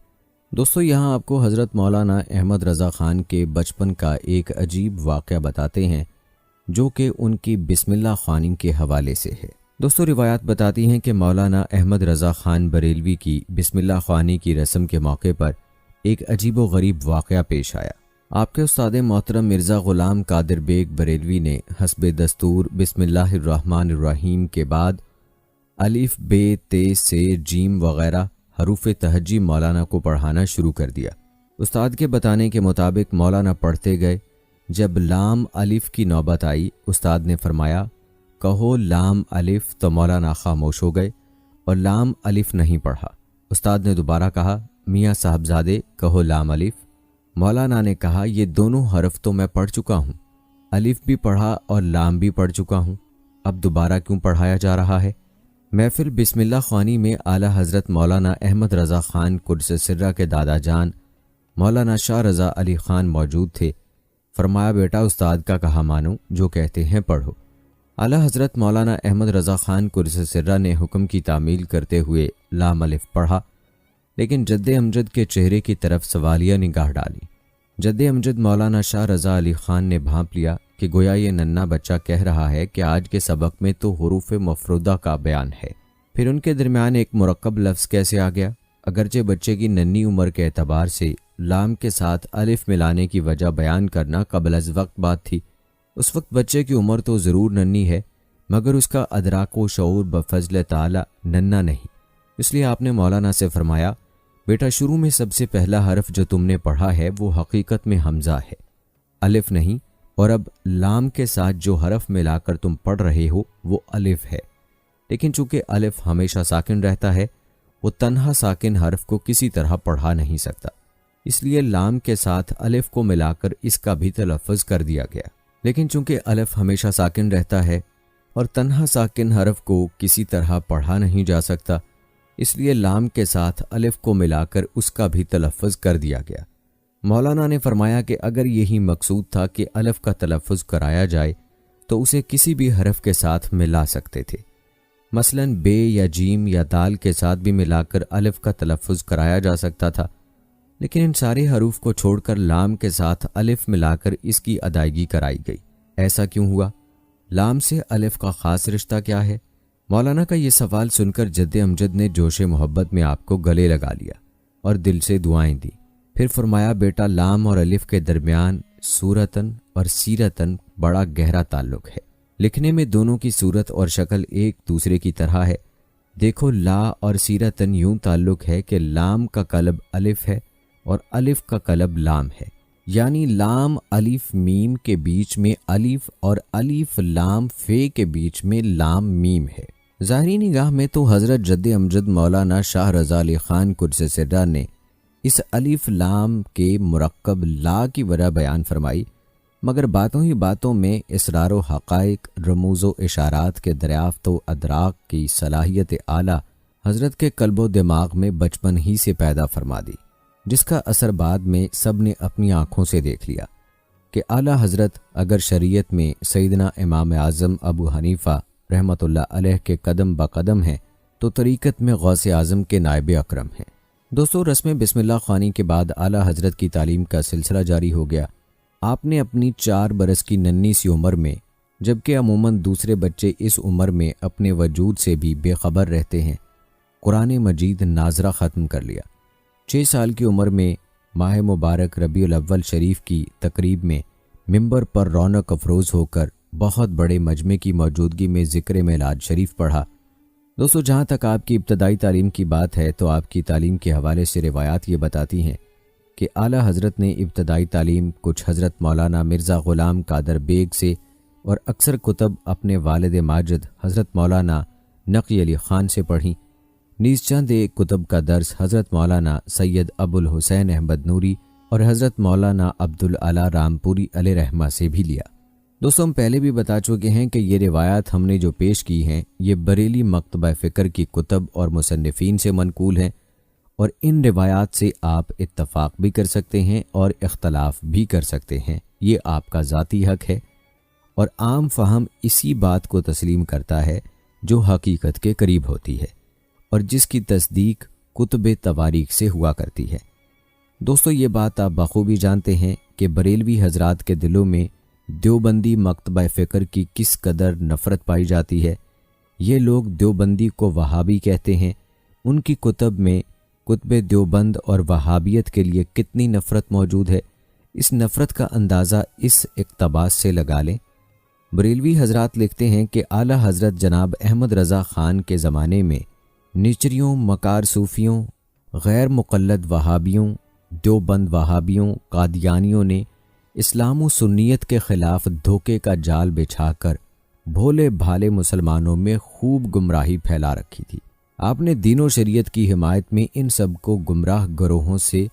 دوستو، یہاں آپ کو حضرت مولانا احمد رضا خان کے بچپن کا ایک عجیب واقعہ بتاتے ہیں، جو کہ ان کی بسم اللہ خوانی کے حوالے سے ہے۔ دوستو، روایات بتاتی ہیں کہ مولانا احمد رضا خان بریلوی کی بسم اللہ خوانی کی رسم کے موقع پر ایک عجیب و غریب واقعہ پیش آیا۔ آپ کے استاد محترم مرزا غلام قادر بیگ بریلوی نے حسب دستور بسم اللہ الرحمن الرحیم کے بعد الف بے تے سے جیم وغیرہ حروف تہجی مولانا کو پڑھانا شروع کر دیا۔ استاد کے بتانے کے مطابق مولانا پڑھتے گئے۔ جب لام الف کی نوبت آئی، استاد نے فرمایا کہو لام الف، تو مولانا خاموش ہو گئے اور لام الف نہیں پڑھا۔ استاد نے دوبارہ کہا میاں صاحبزادے کہو لام الف۔ مولانا نے کہا یہ دونوں حرف تو میں پڑھ چکا ہوں، الف بھی پڑھا اور لام بھی پڑھ چکا ہوں، اب دوبارہ کیوں پڑھایا جا رہا ہے؟ محفل بسم اللہ خوانی میں اعلیٰ حضرت مولانا احمد رضا خان قدس سرہ کے دادا جان مولانا شاہ رضا علی خان موجود تھے۔ فرمایا بیٹا استاد کا کہا مانو، جو کہتے ہیں پڑھو۔ اعلیٰ حضرت مولانا احمد رضا خان قدس سرہ نے حکم کی تعمیل کرتے ہوئے لام الف پڑھا، لیکن جد امجد کے چہرے کی طرف سوالیہ نگاہ ڈالی۔ جد امجد مولانا شاہ رضا علی خان نے بھانپ لیا کہ گویا یہ ننھا بچہ کہہ رہا ہے کہ آج کے سبق میں تو حروف مفرودہ کا بیان ہے، پھر ان کے درمیان ایک مرکب لفظ کیسے آ گیا؟ اگرچہ بچے کی ننھی عمر کے اعتبار سے لام کے ساتھ الف ملانے کی وجہ بیان کرنا قبل از وقت بات تھی۔ اس وقت بچے کی عمر تو ضرور ننھی ہے، مگر اس کا ادراک و شعور بفضل تعالی ننھا نہیں۔ اس لیے آپ نے مولانا سے فرمایا بیٹا شروع میں سب سے پہلا حرف جو تم نے پڑھا ہے وہ حقیقت میں حمزہ ہے، الف نہیں، اور اب لام کے ساتھ جو حرف ملا کر تم پڑھ رہے ہو وہ الف ہے، لیکن چونکہ الف ہمیشہ ساکن رہتا ہے، وہ تنہا ساکن حرف کو کسی طرح پڑھا نہیں سکتا، اس لیے لام کے ساتھ الف کو ملا کر اس کا بھی تلفظ کر دیا گیا۔ لیکن چونکہ الف ہمیشہ ساکن رہتا ہے اور تنہا ساکن حرف کو کسی طرح پڑھا نہیں جا سکتا، اس لیے لام کے ساتھ الف کو ملا کر اس کا بھی تلفظ کر دیا گیا۔ مولانا نے فرمایا کہ اگر یہی مقصود تھا کہ الف کا تلفظ کرایا جائے تو اسے کسی بھی حرف کے ساتھ ملا سکتے تھے، مثلا بے یا جیم یا دال کے ساتھ بھی ملا کر الف کا تلفظ کرایا جا سکتا تھا، لیکن ان سارے حروف کو چھوڑ کر لام کے ساتھ الف ملا کر اس کی ادائیگی کرائی گئی۔ ایسا کیوں ہوا؟ لام سے الف کا خاص رشتہ کیا ہے؟ مولانا کا یہ سوال سن کر جد امجد نے جوش محبت میں آپ کو گلے لگا لیا اور دل سے دعائیں دی۔ پھر فرمایا بیٹا لام اور الف کے درمیان صورتن اور سیرتن بڑا گہرا تعلق ہے، لکھنے میں دونوں کی صورت اور شکل ایک دوسرے کی طرح ہے۔ دیکھو لا اور سیرتن یوں تعلق ہے کہ لام کا قلب الف ہے اور الف کا قلب لام ہے، یعنی لام الف میم کے بیچ میں الف اور الف لام فے کے بیچ میں لام میم ہے۔ ظاہری نگاہ میں تو حضرت جد امجد مولانا شاہ رضا علی خان قدس سرہ نے اس الف لام کے مرکب لا کی وجہ بیان فرمائی، مگر باتوں ہی باتوں میں اسرار و حقائق، رموز و اشارات کے دریافت و ادراک کی صلاحیت اعلیٰ حضرت کے قلب و دماغ میں بچپن ہی سے پیدا فرما دی، جس کا اثر بعد میں سب نے اپنی آنکھوں سے دیکھ لیا کہ اعلیٰ حضرت اگر شریعت میں سیدنا امام اعظم ابو حنیفہ رحمۃ اللہ علیہ کے قدم بقدم ہیں تو طریقت میں غوث اعظم کے نائب اکرم ہیں۔ دوستو، رسم بسم اللہ خوانی کے بعد اعلیٰ حضرت کی تعلیم کا سلسلہ جاری ہو گیا۔ آپ نے اپنی 4 برس کی ننھی سی عمر میں، جبکہ عموماً دوسرے بچے اس عمر میں اپنے وجود سے بھی بے خبر رہتے ہیں، قرآن مجید ناظرہ ختم کر لیا۔ 6 سال کی عمر میں ماہ مبارک ربیع الاول شریف کی تقریب میں ممبر پر رونق افروز ہو کر بہت بڑے مجمع کی موجودگی میں ذکر میلاد شریف پڑھا۔ دوستو، جہاں تک آپ کی ابتدائی تعلیم کی بات ہے تو آپ کی تعلیم کے حوالے سے روایات یہ بتاتی ہیں کہ اعلیٰ حضرت نے ابتدائی تعلیم کچھ حضرت مولانا مرزا غلام قادر بیگ سے اور اکثر کتب اپنے والد ماجد حضرت مولانا نقی علی خان سے پڑھیں، نیز چند ایک کتب کا درس حضرت مولانا سید ابو الحسین احمد نوری اور حضرت مولانا عبدالعلی رامپوری علیہ رحمہ سے بھی لیا۔ دوستوں، ہم پہلے بھی بتا چکے ہیں کہ یہ روایات ہم نے جو پیش کی ہیں یہ بریلی مکتبہ فکر کی کتب اور مصنفین سے منقول ہیں، اور ان روایات سے آپ اتفاق بھی کر سکتے ہیں اور اختلاف بھی کر سکتے ہیں، یہ آپ کا ذاتی حق ہے، اور عام فہم اسی بات کو تسلیم کرتا ہے جو حقیقت کے قریب ہوتی ہے اور جس کی تصدیق کتب تواریخ سے ہوا کرتی ہے۔ دوستو، یہ بات آپ بخوبی جانتے ہیں کہ بریلوی حضرات کے دلوں میں دیوبندی مکتبہ فکر کی کس قدر نفرت پائی جاتی ہے۔ یہ لوگ دیوبندی کو وہابی کہتے ہیں۔ ان کی کتب میں کتب دیوبند اور وہابیت کے لیے کتنی نفرت موجود ہے، اس نفرت کا اندازہ اس اقتباس سے لگا لیں۔ بریلوی حضرات لکھتے ہیں کہ اعلیٰ حضرت جناب احمد رضا خان کے زمانے میں نیچریوں، مکار صوفیوں، غیر مقلد وہابیوں، دیوبند وہابیوں، قادیانیوں نے اسلام و سنیت کے خلاف دھوکے کا جال بچھا کر بھولے بھالے مسلمانوں میں خوب گمراہی پھیلا رکھی تھی۔ آپ نے دین و شریعت کی حمایت میں ان سب کو گمراہ گروہوں سے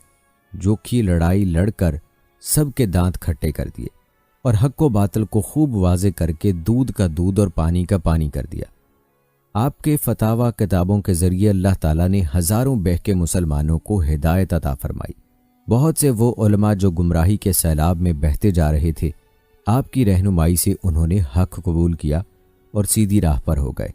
جوکھی لڑائی لڑ کر سب کے دانت کھٹے کر دیے اور حق و باطل کو خوب واضح کر کے دودھ کا دودھ اور پانی کا پانی کر دیا۔ آپ کے فتاوی کتابوں کے ذریعے اللہ تعالیٰ نے ہزاروں بہکے مسلمانوں کو ہدایت عطا فرمائی۔ بہت سے وہ علماء جو گمراہی کے سیلاب میں بہتے جا رہے تھے، آپ کی رہنمائی سے انہوں نے حق قبول کیا اور سیدھی راہ پر ہو گئے۔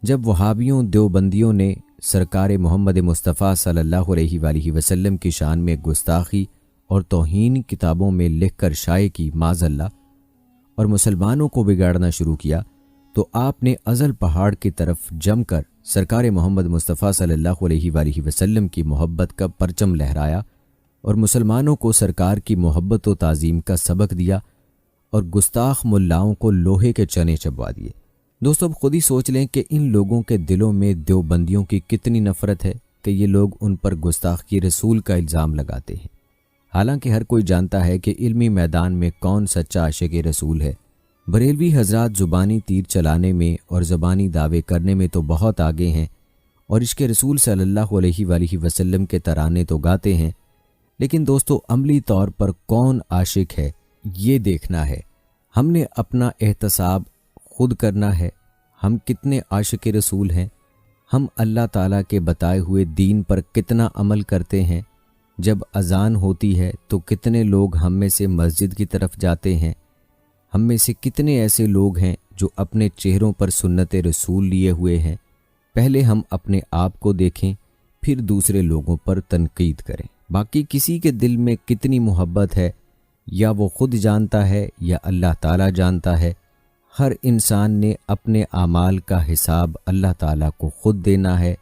جب وہابیوں دیوبندیوں نے سرکار محمد مصطفیٰ صلی اللہ علیہ وآلہ وسلم کی شان میں گستاخی اور توہین کتابوں میں لکھ کر شائع کی معاذ اللہ اور مسلمانوں کو بگاڑنا شروع کیا، تو آپ نے ازل پہاڑ کی طرف جم کر سرکار محمد مصطفیٰ صلی اللہ علیہ وآلہ وسلم کی محبت کا پرچم لہرایا اور مسلمانوں کو سرکار کی محبت و تعظیم کا سبق دیا اور گستاخ ملاؤں کو لوہے کے چنے چبوا دیے۔ دوستو، اب خود ہی سوچ لیں کہ ان لوگوں کے دلوں میں دیوبندیوں کی کتنی نفرت ہے کہ یہ لوگ ان پر گستاخی رسول کا الزام لگاتے ہیں، حالانکہ ہر کوئی جانتا ہے کہ علمی میدان میں کون سچا عاشق رسول ہے۔ بریلوی حضرات زبانی تیر چلانے میں اور زبانی دعوے کرنے میں تو بہت آگے ہیں اور عشق رسول صلی اللہ علیہ وآلہ وسلم کے ترانے تو گاتے ہیں، لیکن دوستو عملی طور پر کون عاشق ہے یہ دیکھنا ہے۔ ہم نے اپنا احتساب خود کرنا ہے، ہم کتنے عاشق رسول ہیں، ہم اللہ تعالیٰ کے بتائے ہوئے دین پر کتنا عمل کرتے ہیں۔ جب اذان ہوتی ہے تو کتنے لوگ ہم میں سے مسجد کی طرف جاتے ہیں، ہم میں سے کتنے ایسے لوگ ہیں جو اپنے چہروں پر سنت رسول لیے ہوئے ہیں۔ پہلے ہم اپنے آپ کو دیکھیں، پھر دوسرے لوگوں پر تنقید کریں۔ باقی کسی کے دل میں کتنی محبت ہے یا وہ خود جانتا ہے یا اللہ تعالیٰ جانتا ہے۔ ہر انسان نے اپنے اعمال کا حساب اللہ تعالیٰ کو خود دینا ہے،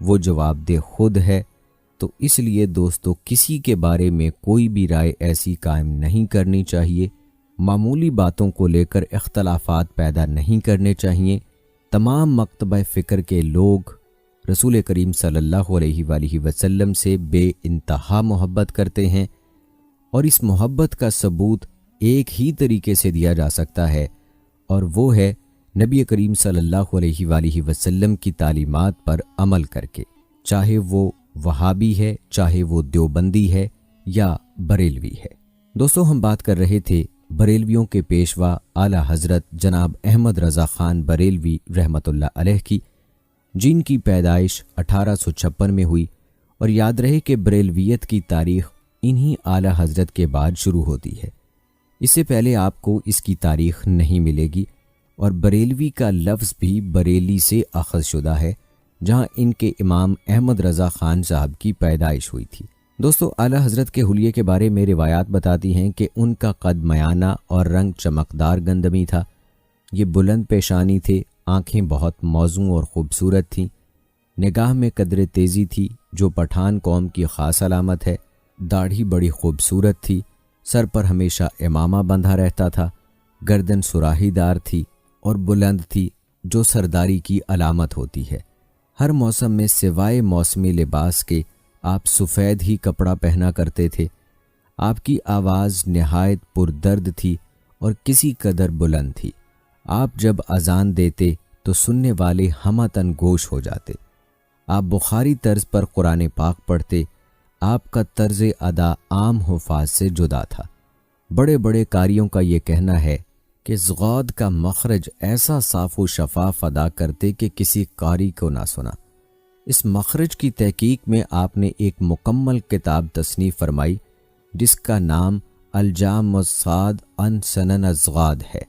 وہ جواب دہ خود ہے۔ تو اس لیے دوستو کسی کے بارے میں کوئی بھی رائے ایسی قائم نہیں کرنی چاہیے، معمولی باتوں کو لے کر اختلافات پیدا نہیں کرنے چاہیے۔ تمام مکتبہ فکر کے لوگ رسول کریم صلی اللہ علیہ وآلہ وسلم سے بے انتہا محبت کرتے ہیں، اور اس محبت کا ثبوت ایک ہی طریقے سے دیا جا سکتا ہے، اور وہ ہے نبی کریم صلی اللہ علیہ وآلہ وسلم کی تعلیمات پر عمل کر کے، چاہے وہ وہابی ہے، چاہے وہ دیوبندی ہے یا بریلوی ہے۔ دوستو، ہم بات کر رہے تھے بریلویوں کے پیشوا اعلیٰ حضرت جناب احمد رضا خان بریلوی رحمۃ اللہ علیہ کی، جن کی پیدائش 1856 میں ہوئی، اور یاد رہے کہ بریلویت کی تاریخ انہی اعلیٰ حضرت کے بعد شروع ہوتی ہے، اس سے پہلے آپ کو اس کی تاریخ نہیں ملے گی، اور بریلوی کا لفظ بھی بریلی سے اخذ شدہ ہے، جہاں ان کے امام احمد رضا خان صاحب کی پیدائش ہوئی تھی۔ دوستو، اعلیٰ حضرت کے حلیے کے بارے میں روایات بتاتی ہیں کہ ان کا قد میانہ اور رنگ چمکدار گندمی تھا، یہ بلند پیشانی تھے، آنکھیں بہت موزوں اور خوبصورت تھیں، نگاہ میں قدر تیزی تھی جو پٹھان قوم کی خاص علامت ہے، داڑھی بڑی خوبصورت تھی، سر پر ہمیشہ امامہ بندھا رہتا تھا، گردن سراہی دار تھی اور بلند تھی جو سرداری کی علامت ہوتی ہے۔ ہر موسم میں سوائے موسمی لباس کے آپ سفید ہی کپڑا پہنا کرتے تھے۔ آپ کی آواز نہایت پردرد تھی اور کسی قدر بلند تھی۔ آپ جب اذان دیتے تو سننے والے ہمہ گوش ہو جاتے۔ آپ بخاری طرز پر قرآن پاک پڑھتے۔ آپ کا طرز ادا عام حفاظ سے جدا تھا۔ بڑے بڑے قاریوں کا یہ کہنا ہے کہ ضاد کا مخرج ایسا صاف و شفاف ادا کرتے کہ کسی قاری کو نہ سنا۔ اس مخرج کی تحقیق میں آپ نے ایک مکمل کتاب تصنیف فرمائی جس کا نام الجام الصاد عن سنن الضاد ہے۔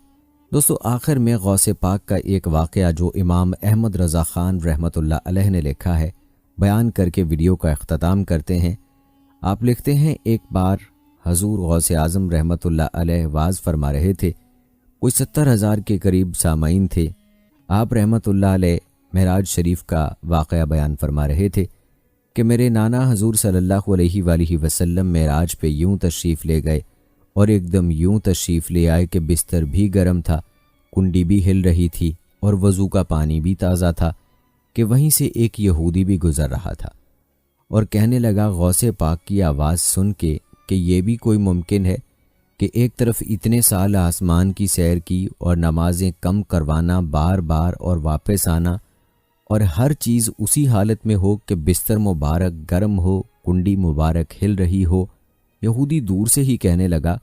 دوستو، آخر میں غوث پاک کا ایک واقعہ جو امام احمد رضا خان رحمۃ اللہ علیہ نے لکھا ہے بیان کر کے ویڈیو کا اختتام کرتے ہیں۔ آپ لکھتے ہیں، ایک بار حضور غوث اعظم رحمۃ اللہ علیہ واز فرما رہے تھے۔ کوئی 70,000 کے قریب سامعین تھے۔ آپ رحمۃ اللہ علیہ معراج شریف کا واقعہ بیان فرما رہے تھے کہ میرے نانا حضور صلی اللہ علیہ وآلہ وسلم معراج پہ یوں تشریف لے گئے اور ایک دم یوں تشریف لے آئے کہ بستر بھی گرم تھا، کنڈی بھی ہل رہی تھی اور وضو کا پانی بھی تازہ تھا کہ وہیں سے ایک یہودی بھی گزر رہا تھا اور کہنے لگا غوث پاک کی آواز سن کے کہ یہ بھی کوئی ممکن ہے کہ ایک طرف اتنے سال آسمان کی سیر کی اور نمازیں کم کروانا بار بار اور واپس آنا اور ہر چیز اسی حالت میں ہو کہ بستر مبارک گرم ہو، کنڈی مبارک ہل رہی ہو۔ یہودی دور سے ہی کہنے لگا۔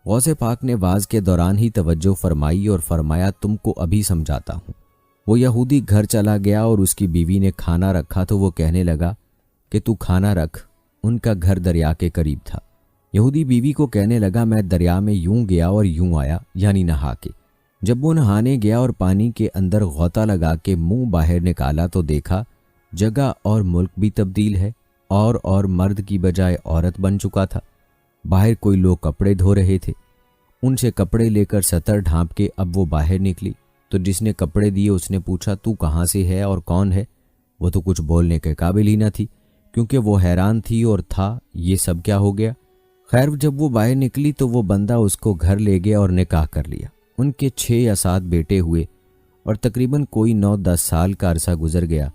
غوث پاک نے واز کے دوران ہی توجہ فرمائی اور فرمایا، تم کو ابھی سمجھاتا ہوں۔ وہ یہودی گھر چلا گیا اور اس کی بیوی نے کھانا رکھا تو وہ کہنے لگا کہ تو کھانا رکھ۔ ان کا گھر دریا کے قریب تھا۔ یہودی بیوی کو کہنے لگا، میں دریا میں یوں گیا اور یوں آیا، یعنی نہا کے۔ جب وہ نہانے گیا اور پانی کے اندر غوطہ لگا کے منہ باہر نکالا تو دیکھا جگہ اور ملک بھی تبدیل ہے، اور مرد کی بجائے عورت بن چکا تھا۔ باہر کوئی لوگ کپڑے دھو رہے تھے۔ ان سے کپڑے لے کر سطر ڈھانپ کے اب وہ باہر نکلی تو جس نے کپڑے دیے اس نے پوچھا، تو کہاں سے ہے اور کون ہے؟ وہ تو کچھ بولنے کے قابل ہی نہ تھی کیونکہ وہ حیران تھی اور تھا یہ سب کیا ہو گیا۔ خیر، جب وہ باہر نکلی تو وہ بندہ اس کو گھر لے گیا اور نکاح کر لیا۔ ان کے 6 یا 7 بیٹے ہوئے اور تقریباً کوئی 9-10 سال کا عرصہ گزر گیا۔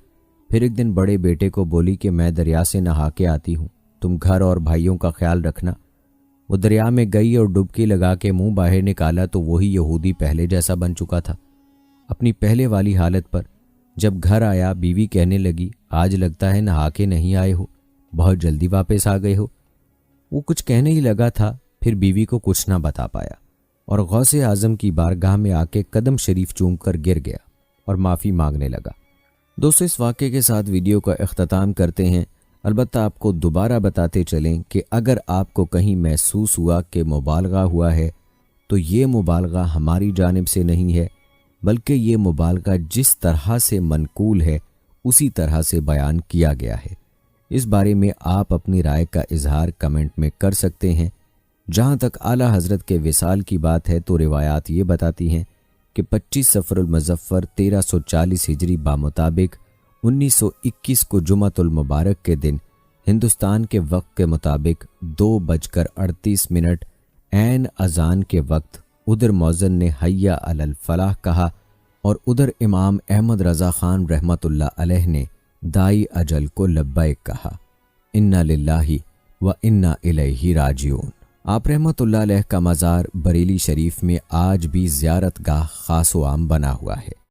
پھر ایک دن بڑے بیٹے کو بولی کہ میں دریا سے نہا کے آتی ہوں، تم گھر اور بھائیوں کا خیال رکھنا۔ وہ دریا میں گئی اور ڈبکی لگا کے منہ باہر نکالا تو وہی یہودی پہلے جیسا بن چکا تھا، اپنی پہلے والی حالت پر۔ جب گھر آیا بیوی کہنے لگی، آج لگتا ہے نہا کے نہیں آئے ہو، بہت جلدی واپس آ گئے ہو۔ وہ کچھ کہنے ہی لگا تھا، پھر بیوی کو کچھ نہ بتا پایا اور غوث اعظم کی بارگاہ میں آ کے قدم شریف چوم کر گر گیا اور معافی مانگنے لگا۔ دوستو، اس واقعے کے ساتھ ویڈیو کا اختتام کرتے ہیں۔ البتہ آپ کو دوبارہ بتاتے چلیں کہ اگر آپ کو کہیں محسوس ہوا کہ مبالغہ ہوا ہے تو یہ مبالغہ ہماری جانب سے نہیں ہے، بلکہ یہ مبالغہ جس طرح سے منقول ہے اسی طرح سے بیان کیا گیا ہے۔ اس بارے میں آپ اپنی رائے کا اظہار کمنٹ میں کر سکتے ہیں۔ جہاں تک اعلیٰ حضرت کے وصال کی بات ہے تو روایات یہ بتاتی ہیں کہ 25 صفر المظفر 1340 ہجری بامطابق 1921 کو جمعۃ المبارک کے دن ہندوستان کے وقت کے مطابق 2:38 عین اذان کے وقت ادھر مؤذن نے حی علی الفلاح کہا اور ادھر امام احمد رضا خان رحمۃ اللہ علیہ نے دائی اجل کو لبیک کہا۔ انا للہ و انا الیہ راجعون۔ آپ رحمۃ اللہ علیہ کا مزار بریلی شریف میں آج بھی زیارت گاہ خاص و عام بنا ہوا ہے۔